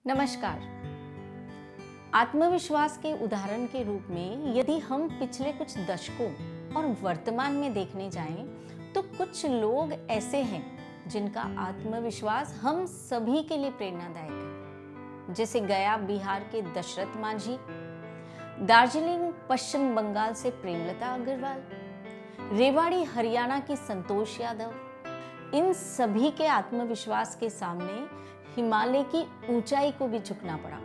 नमस्कार। आत्मविश्वास के उदाहरण के रूप में यदि हम पिछले कुछ दशकों और वर्तमान में देखने जाएं, तो कुछ लोग ऐसे हैं जिनका आत्मविश्वास हम सभी के लिए प्रेरणादायक है। जैसे गया बिहार के दशरथ मांझी, दार्जिलिंग पश्चिम बंगाल से प्रेमलता अग्रवाल, रेवाड़ी हरियाणा की संतोष यादव। इन सभी के आत्मविश्वास के सामने हिमालय की ऊंचाई को भी झुकना पड़ा।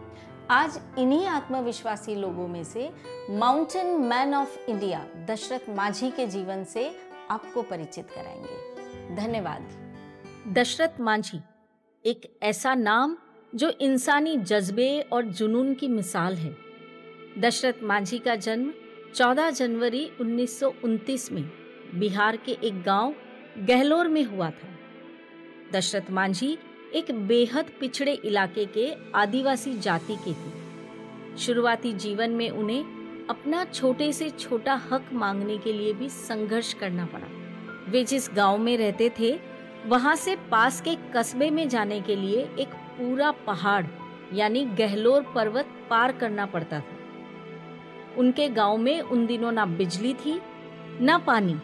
आज इन्हीं आत्मविश्वासी लोगों में से mountain man of India Dashrath Manjhi के जीवन से आपको परिचित कराएंगे। धन्यवाद। दशरथ मांझी एक ऐसा नाम जो इंसानी जज्बे और जुनून की मिसाल है। दशरथ मांझी का जन्म 14 जनवरी 1929 में बिहार के एक गांव गहलोर में हुआ था। दशरथ मांझी एक बेहद पिछड़े इलाके के आदिवासी जाति के थे। शुरुआती जीवन में उन्हें अपना छोटे से छोटा हक मांगने के लिए भी संघर्ष करना पड़ा। वे जिस गांव में रहते थे, वहां से पास के कस्बे में जाने के लिए एक पूरा पहाड़ यानी गहलोर पर्वत पार करना पड़ता था। उनके गांव में उन दिनों ना बिजली थी, ना पानी।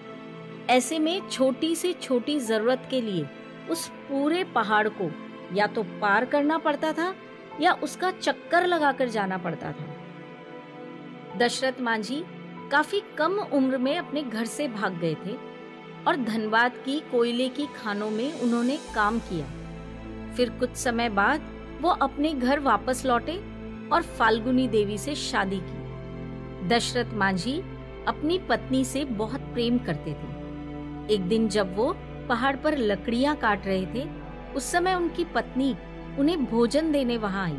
ऐसे में छोटी से छोटी जरूरत के लिए उस पूरे पहाड़ को या तो पार करना पड़ता था या उसका चक्कर लगाकर जाना पड़ता था। दशरथ मांझी काफी कम उम्र में अपने घर से भाग गए थे और धनबाद की कोयले की खानों में उन्होंने काम किया। फिर कुछ समय बाद वो अपने घर वापस लौटे और फाल्गुनी देवी से शादी की। दशरथ मांझी अपनी पत्नी से बहुत प्रेम करते थे। एक दिन जब वो पहाड़ पर लकड़ियां काट रहे थे, उस समय उनकी पत्नी उन्हें भोजन देने वहां आई,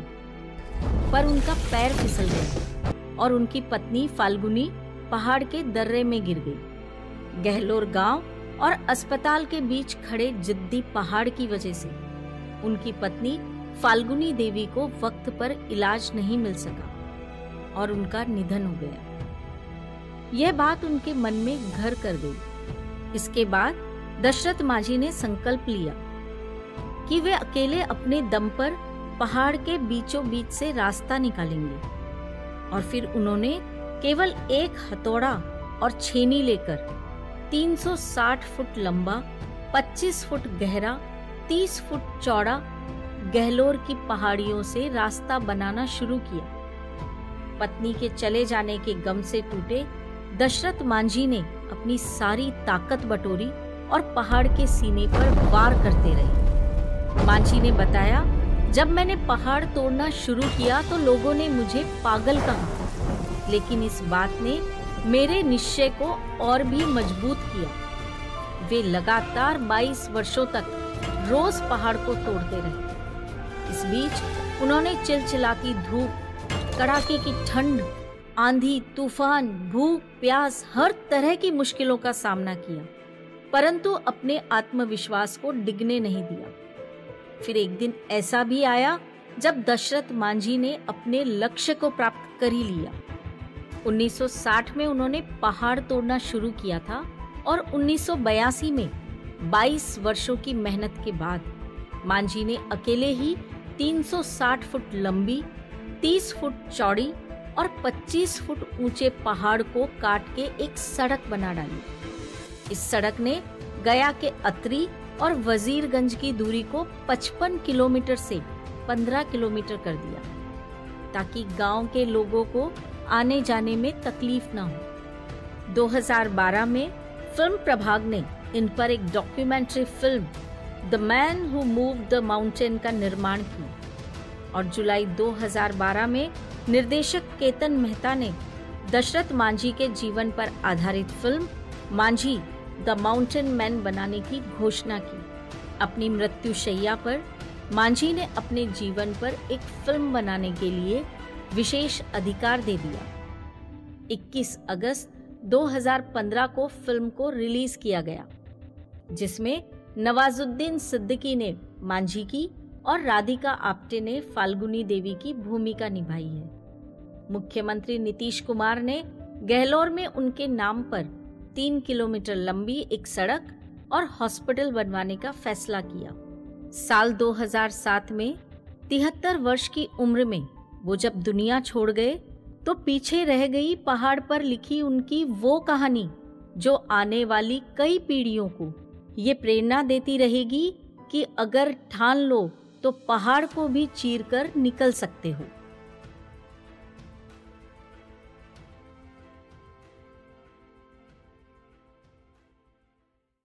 पर उनका पैर फिसल गया और उनकी पत्नी फाल्गुनी पहाड़ के दर्रे में गिर गई। गहलोर गांव और अस्पताल के बीच खड़े जिद्दी पहाड़ की वजह से उनकी पत्नी फाल्गुनी देवी को वक्त पर इलाज नहीं मिल सका और उनका निधन हो गया। यह बात उनके मन में घर कर गई। इसके बाद दशरथ मांझी ने संकल्प लिया कि वे अकेले अपने दम पर पहाड़ के बीचों बीच से रास्ता निकालेंगे। और फिर उन्होंने केवल एक हथौड़ा और छेनी लेकर 360 फुट लंबा, 25 फुट गहरा, 30 फुट चौड़ा गहलोर की पहाड़ियों से रास्ता बनाना शुरू किया। पत्नी के चले जाने के गम से टूटे दशरथ मांझी ने अपनी सारी ताकत बटोरी और पहाड़ के सीने पर वार करते रहे। मांझी ने बताया, जब मैंने पहाड़ तोड़ना शुरू किया तो लोगों ने मुझे पागल कहा, लेकिन इस बात ने मेरे निश्चय को और भी मजबूत किया। वे लगातार 22 वर्षों तक रोज पहाड़ को तोड़ते रहे। इस बीच उन्होंने चिलचिलाती धूप, कड़ाके की ठंड, आंधी, तूफान, भूख, प्यास, हर तरह की मुश्किलों का सामना किया, परंतु अपने आत्मविश्वास को डिगने नहीं दिया। फिर एक दिन ऐसा भी आया जब दशरथ मांझी ने अपने लक्ष्य को प्राप्त कर ही लिया। 1960 में उन्होंने पहाड़ तोड़ना शुरू किया था और 1982 में 22 वर्षों की मेहनत के बाद मांझी ने अकेले ही 360 फुट लंबी, 30 फुट चौड़ी और 25 फुट ऊंचे पहाड़ को काट के एक सड़क बना डाली। इस सड़क ने गया के अतरी और वजीरगंज की दूरी को 55 किलोमीटर से 15 किलोमीटर कर दिया, ताकि गांव के लोगों को आने जाने में तकलीफ न हो। 2012 में फिल्म प्रभाग ने इन पर एक documentary film the man who moved the mountain का निर्माण किया और जुलाई 2012 में निर्देशक केतन मेहता ने दशरथ मांझी के जीवन पर आधारित film Manjhi the mountain man बनाने की घोषणा की। अपनी मृत्यु शैया पर मांझी ने अपने जीवन पर एक फिल्म बनाने के लिए विशेष अधिकार दे दिया। 21 अगस्त 2015 को फिल्म को रिलीज किया गया, जिसमें नवाजुद्दीन सिद्दीकी ने मांझी की और राधिका आप्टे ने फाल्गुनी देवी की भूमिका निभाई है। मुख्यमंत्री नीतीश कुमार ने गहलोर में उनके नाम पर 3 किलोमीटर लंबी एक सड़क और हॉस्पिटल बनवाने का फैसला किया। साल 2007 में 73 वर्ष की उम्र में वो जब दुनिया छोड़ गए तो पीछे रह गई पहाड़ पर लिखी उनकी वो कहानी जो आने वाली कई पीढ़ियों को ये प्रेरणा देती रहेगी कि अगर ठान लो तो पहाड़ को भी चीरकर निकल सकते हो।